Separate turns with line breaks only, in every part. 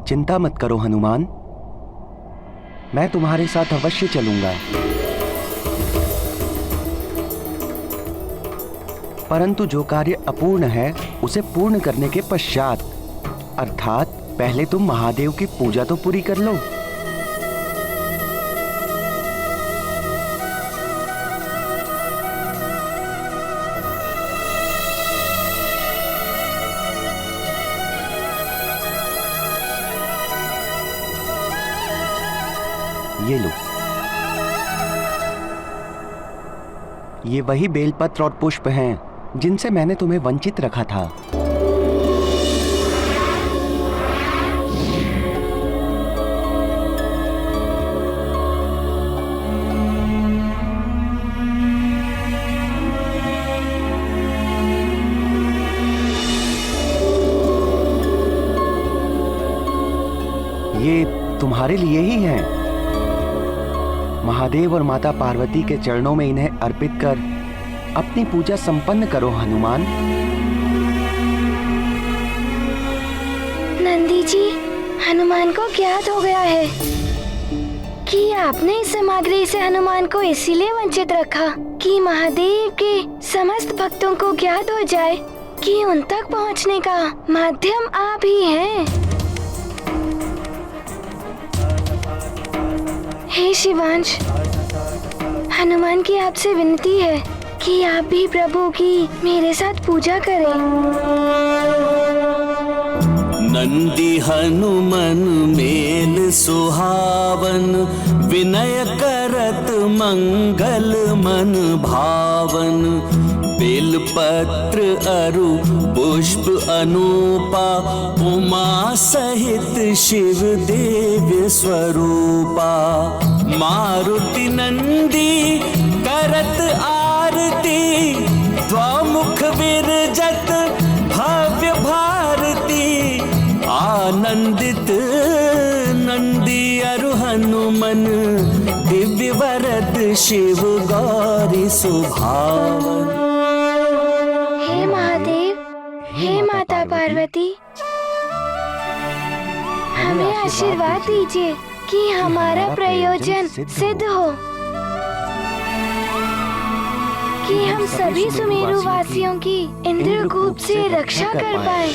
चिंता मत करो हनुमान, मैं तुम्हारे साथ अवश्य चलूंगा। परंतु जो कार्य अपूर्ण है उसे पूर्ण करने के पश्चात, अर्थात पहले तुम महादेव की पूजा तो पूरी कर लो। ये लो, ये वही बेलपत्र और पुष्प हैं जिनसे मैंने तुम्हें वंचित रखा था। ये तुम्हारे लिए ही हैं। महादेव और माता पार्वती के चरणों में इन्हें अर्पित कर अपनी पूजा संपन्न करो हनुमान।
नंदी जी, हनुमान को ज्ञात हो गया है कि आपने इस सामग्री से हनुमान को इसीलिए वंचित रखा कि महादेव के समस्त भक्तों को ज्ञात हो जाए कि उन तक पहुंचने का माध्यम आप ही हैं। हे शिवांश, हनुमान की आपसे विनती है कि आप भी प्रभु की मेरे साथ पूजा करें।
नंदी हनुमन मेल सुहावन, विनय करत मंगल मन भावन। बेलपत्र अरु पुष्प अनूपा, उमा सहित शिव देव स्वरूपा। मारुति नंदी करत आरती, द्वामुख विरजत भव्य भारती। आनंदित नंदी अरु हनुमन, दिव्य वरद शिव गौरी सुभावन।
हे महादेव, हे माता पार्वती, हमें आशीर्वाद दीजिए कि हमारा प्रयोजन सिद्ध हो, कि हम सभी सुमेरु वासियों की इंद्रकूप से रक्षा कर पाए।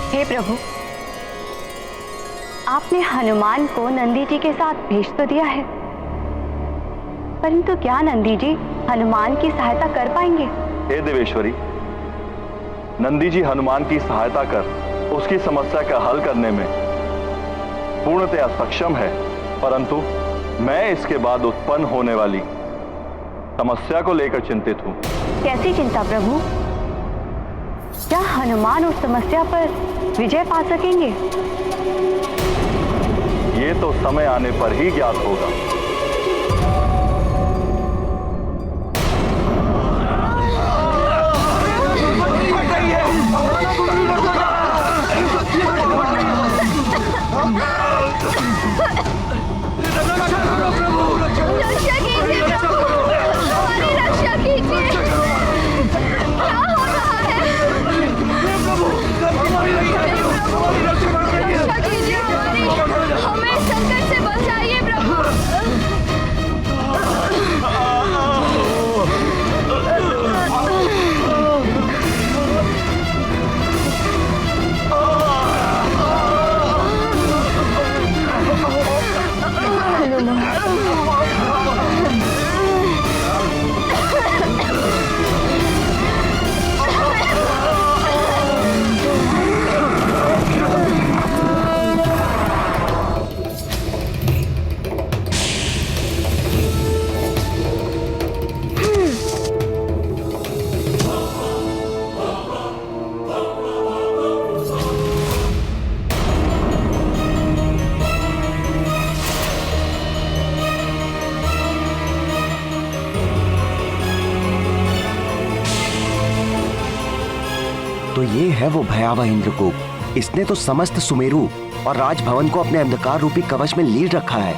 हे प्रभु, आपने हनुमान को नंदी जी के साथ भेज तो दिया है, परंतु क्या नंदी जी हनुमान की सहायता कर पाएंगे?
हे देवेश्वरी, नंदी जी हनुमान की सहायता कर उसकी समस्या का हल करने में पूर्णतया सक्षम है, परंतु मैं इसके बाद उत्पन्न होने वाली समस्या को लेकर चिंतित हूँ।
कैसी चिंता प्रभु? क्या हनुमान उस समस्या पर विजय पा सकेंगे?
ये तो समय आने पर ही ज्ञात होगा।
रक्षा कीजिए प्रभु, हमारी रक्षा कीजिए। क्या हो रहा है? रक्षा कीजिए हमारी, हमें संकट से बचाइए प्रभु।
ये है वो भयावह इंद्रकूप। इसने तो समस्त सुमेरु और राजभवन को अपने अंधकार रूपी कवच में लीड रखा है।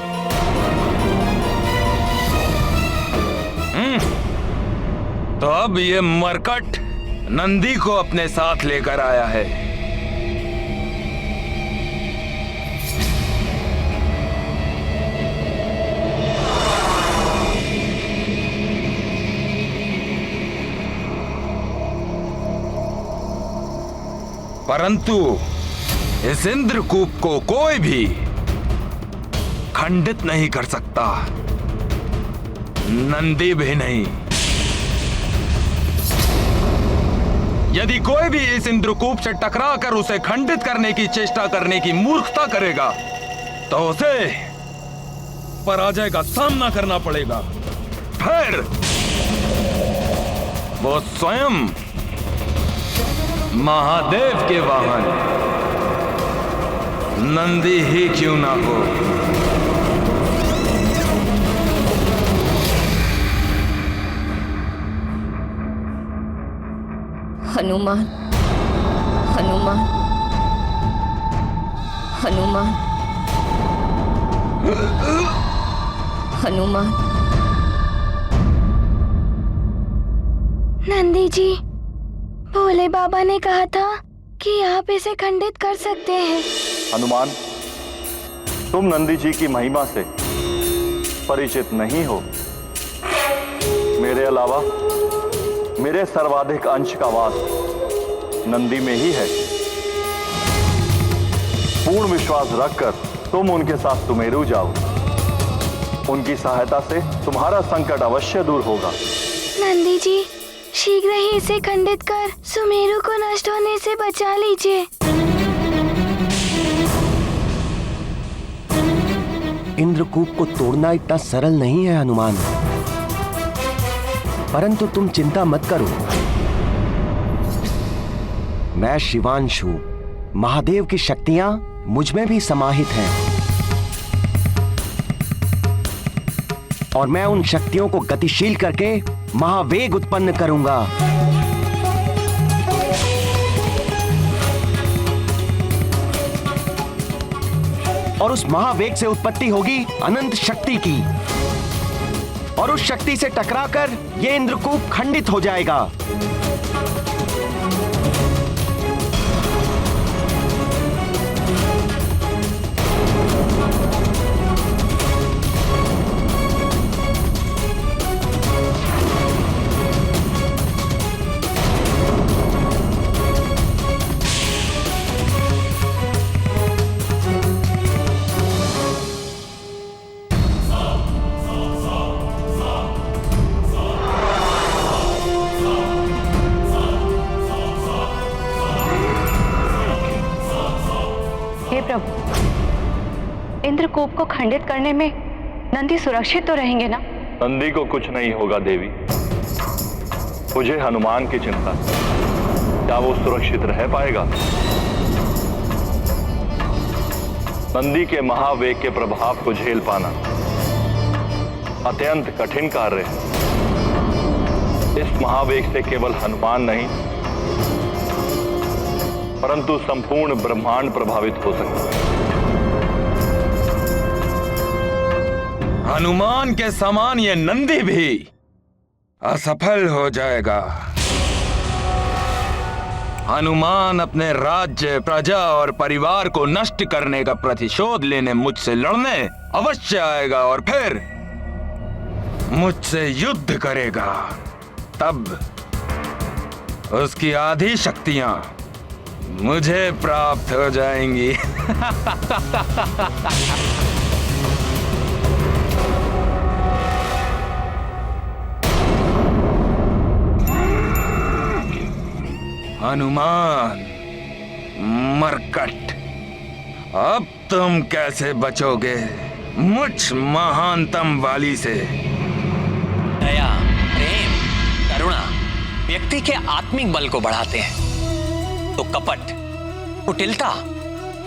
तो अब ये मरकट नंदी को अपने साथ लेकर आया है। परंतु इस इंद्रकूप को कोई भी खंडित नहीं कर सकता, नंदी भी नहीं। यदि कोई भी इस इंद्रकूप से टकराकर उसे खंडित करने की चेष्टा करने की मूर्खता करेगा तो उसे पराजय का सामना करना पड़ेगा। फिर वो स्वयं महादेव के वाहन नंदी ही क्यों ना हो।
हनुमान, हनुमान, हनुमान, हनुमान।
नंदी जी, भोले बाबा ने कहा था कि आप इसे खंडित कर सकते हैं।
हनुमान, तुम नंदी जी की महिमा से परिचित नहीं हो। मेरे अलावा मेरे सर्वाधिक अंश का वास नंदी में ही है। पूर्ण विश्वास रखकर तुम उनके साथ सुमेरु जाओ। उनकी सहायता से तुम्हारा संकट अवश्य दूर होगा।
नंदी जी, शीघ्र ही इसे खंडित कर सुमेरु को नष्ट होने से बचा लीजिए।
इंद्रकूप को तोड़ना इतना सरल नहीं है हनुमान, परंतु तुम चिंता मत करो। मैं शिवांशु, महादेव की शक्तियां मुझ में भी समाहित हैं और मैं उन शक्तियों को गतिशील करके महावेग उत्पन्न करूंगा। और उस महावेग से उत्पत्ति होगी अनंत शक्ति की, और उस शक्ति से टकराकर यह इंद्रकूप खंडित हो जाएगा।
हे प्रभु, इंद्रकूप को खंडित करने में नंदी सुरक्षित तो रहेंगे ना?
नंदी को कुछ नहीं होगा देवी। मुझे हनुमान की चिंता, क्या वो सुरक्षित रह पाएगा? नंदी के महावेग के प्रभाव को झेल पाना अत्यंत कठिन कार्य है। इस महावेग से केवल हनुमान नहीं परंतु संपूर्ण ब्रह्मांड प्रभावित हो सकता है।
हनुमान के समान ये नंदी भी असफल हो जाएगा। हनुमान अपने राज्य, प्रजा और परिवार को नष्ट करने का प्रतिशोध लेने मुझसे लड़ने अवश्य आएगा और फिर मुझसे युद्ध करेगा। तब उसकी आधी शक्तियां मुझे प्राप्त हो जाएंगी। हनुमान, मरकट, अब तुम कैसे बचोगे मुझ महानतम वाली से?
दया, प्रेम, करुणा व्यक्ति के आत्मिक बल को बढ़ाते हैं, तो कपट, कुटिलता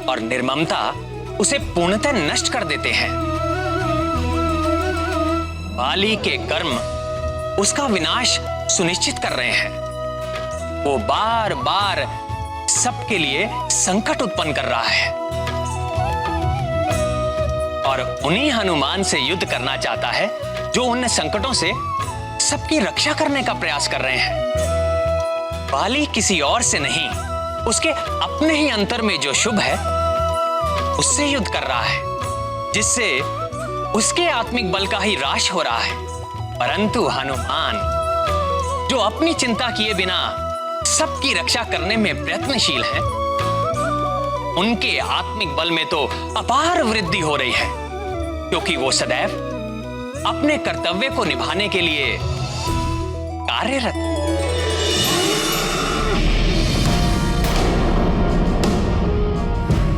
और निर्ममता उसे पूर्णतः नष्ट कर देते हैं। बाली के कर्म उसका विनाश सुनिश्चित कर रहे हैं। वो बार बार सबके लिए संकट उत्पन्न कर रहा है और उन्हीं हनुमान से युद्ध करना चाहता है जो उन संकटों से सबकी रक्षा करने का प्रयास कर रहे हैं। बाली किसी और से नहीं, उसके अपने ही अंतर में जो शुभ है उससे युद्ध कर रहा है, जिससे उसके आत्मिक बल का ही ह्रास हो रहा है। परंतु हनुमान जो अपनी चिंता किए बिना सबकी रक्षा करने में प्रयत्नशील है, उनके आत्मिक बल में तो अपार वृद्धि हो रही है, क्योंकि वो सदैव अपने कर्तव्य को निभाने के लिए कार्यरत।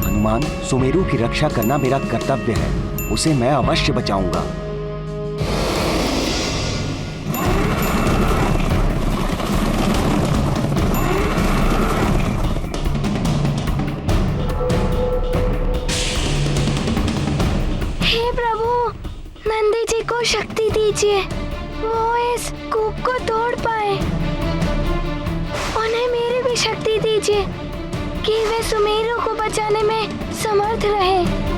हनुमान, सुमेरु की रक्षा करना मेरा कर्तव्य है, उसे मैं अवश्य बचाऊंगा।
हे प्रभु, नंदी जी को शक्ति दीजिए, वो इस कूप को तोड़ पाए। उन्हें मेरी भी शक्ति दीजिए कि वे सुमेरु को बचाने में समर्थ रहे।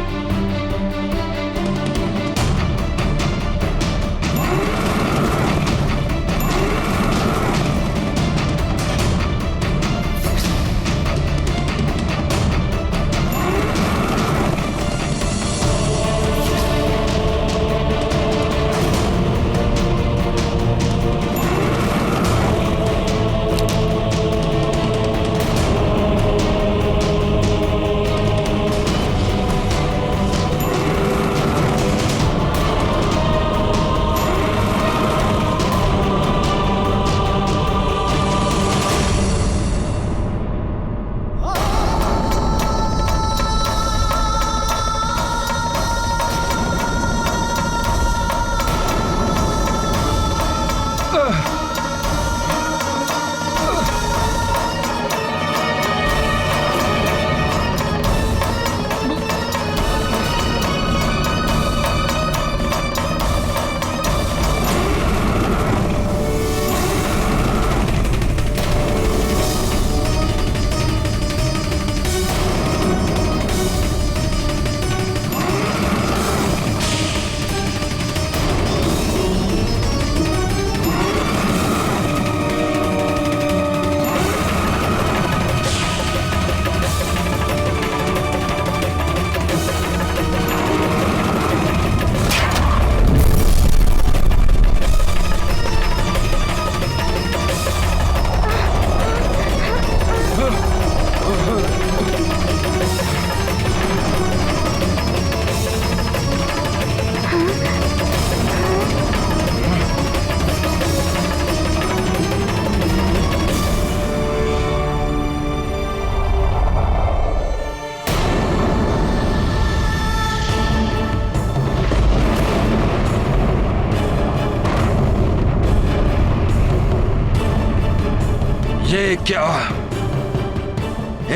ये क्या?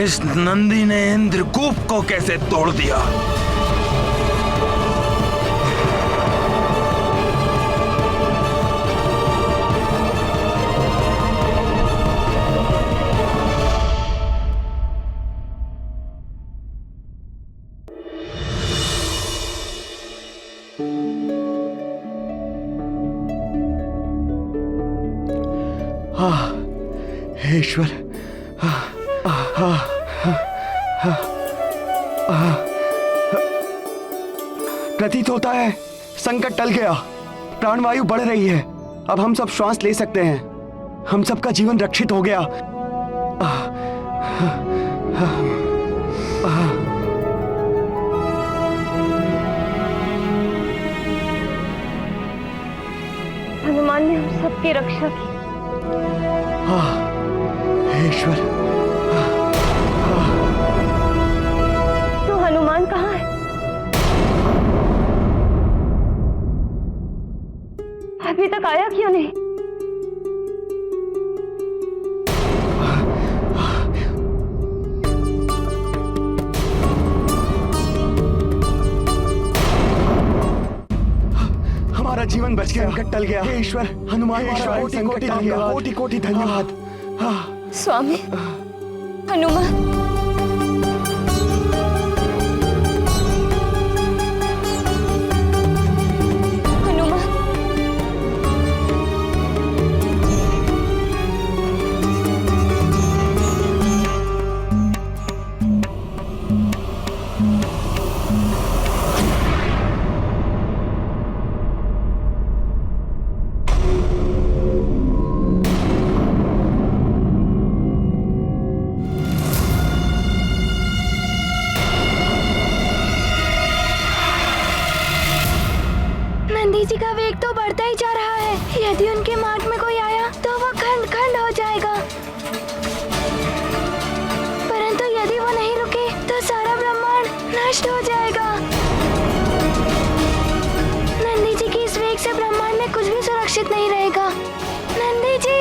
इस नंदी ने इंद्रकूप को कैसे तोड़ दिया?
ईश्वर, प्रतीत होता है संकट टल गया, प्राणवायु बढ़ रही है, अब हम सब श्वास ले सकते हैं, हम सबका जीवन रक्षित हो गया।
हनुमान ने हम सबकी रक्षा की।
ईश्वर,
तो हनुमान कहाँ है? अभी तक आया क्यों नहीं?
हमारा जीवन बच गया, संकट टल गया। हे ईश्वर, हनुमान, कोटि कोटि धन्यवाद, कोटि कोटि धन्यवाद।
स्वामी, हनुमान हनुमान
नंदी जी का वेग तो बढ़ता ही जा रहा है। यदि उनके मार्ग में कोई आया तो वो खंड खंड हो जाएगा, परंतु यदि वो नहीं रुके तो सारा ब्रह्मांड नष्ट हो जाएगा। नंदी जी की इस वेग से ब्रह्मांड में कुछ भी सुरक्षित नहीं रहेगा। नंदी जी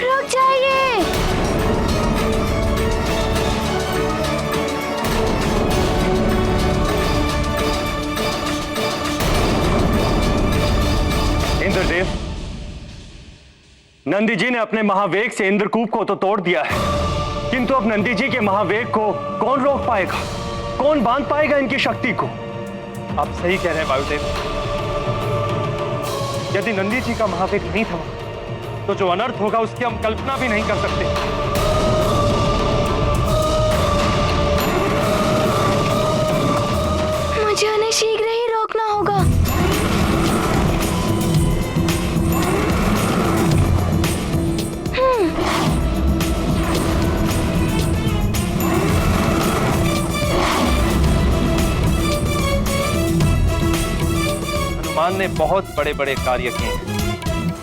रुक जाइए।
इंद्रदेव, नंदी जी ने अपने महावेग से इंद्रकूप को तो तोड़ दिया है, किंतु अब नंदी जी के महावेग को कौन रोक पाएगा? कौन बांध पाएगा इनकी शक्ति को?
आप सही कह रहे हैं वायुदेव। यदि नंदी जी का महावेग नहीं थमा तो जो अनर्थ होगा उसकी हम कल्पना भी नहीं कर सकते।
मुझे उन्हें शीघ्र ही रोकना होगा।
हनुमान ने बहुत बड़े बड़े कार्य किए हैं,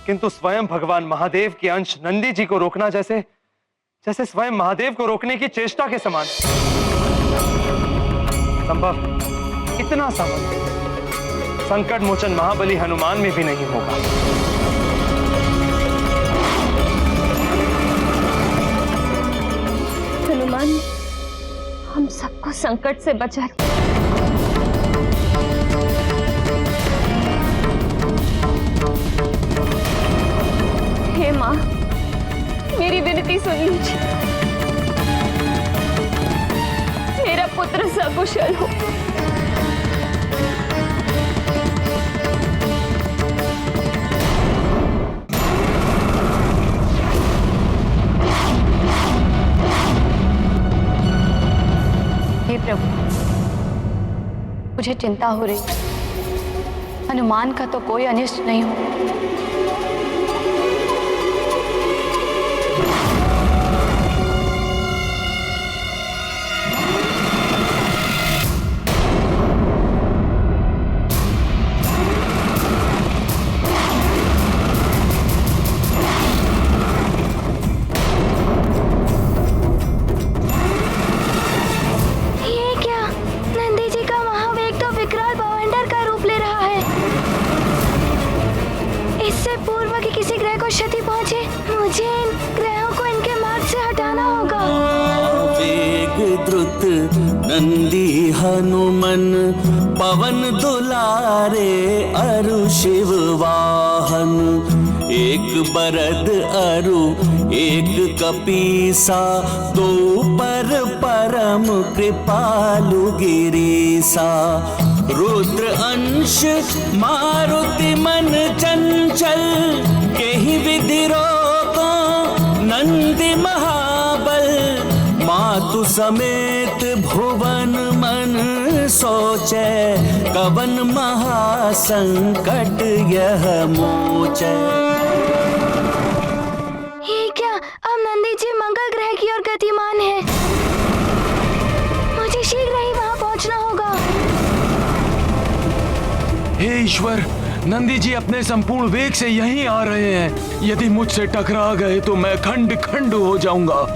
किंतु स्वयं भगवान महादेव के अंश नंदी जी को रोकना जैसे जैसे स्वयं महादेव को रोकने की चेष्टा के समान। संभव इतना सामर्थ्य संकट मोचन महाबली हनुमान में भी नहीं होगा।
हनुमान हम सबको संकट से बचा। हे माँ, मेरी विनती सुन लीजिए। मेरा पुत्र सकुशल हो।
हे प्रभु, मुझे चिंता हो रही है। हनुमान का तो कोई अनिष्ट नहीं हो।
क्षति पहुंचे, मुझे इन ग्रहों को इनके मार्ग से हटाना होगा।
वेग द्रुत नंदी हनुमन, पवन दुलारे अरु शिव वाहन। एक बरद अरु एक कपीसा, दो पर परम कृपालु गिरीसा। रुद्र अंश मारुति मन चंचल, केहि विधि रोको नंदी महाबल। मातु समेत भुवन मन सोचे, कवन महासंकट यह मोचे।
ये क्या, अब नंदी जी मंगल ग्रह की ओर गतिमान है। मुझे शीघ्र ही वहां पहुंचना होगा।
हे ईश्वर, नंदी जी अपने संपूर्ण वेग से यहीं आ रहे हैं। यदि मुझसे टकरा गए तो मैं खंड खंड हो जाऊंगा।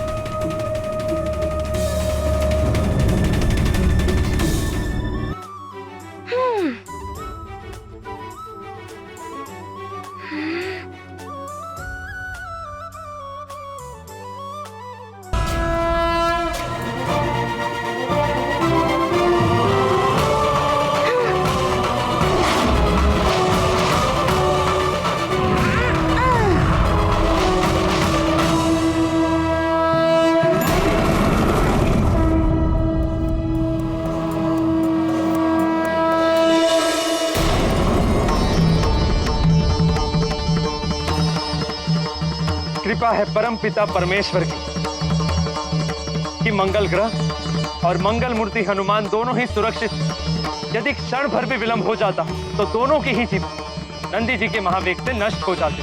कृपा है परम पिता परमेश्वर की कि मंगल ग्रह और मंगल मूर्ति हनुमान दोनों ही सुरक्षित। यदि क्षण भर भी विलंब हो जाता तो दोनों की ही जीवन नंदी जी के महावेग से नष्ट हो जाते।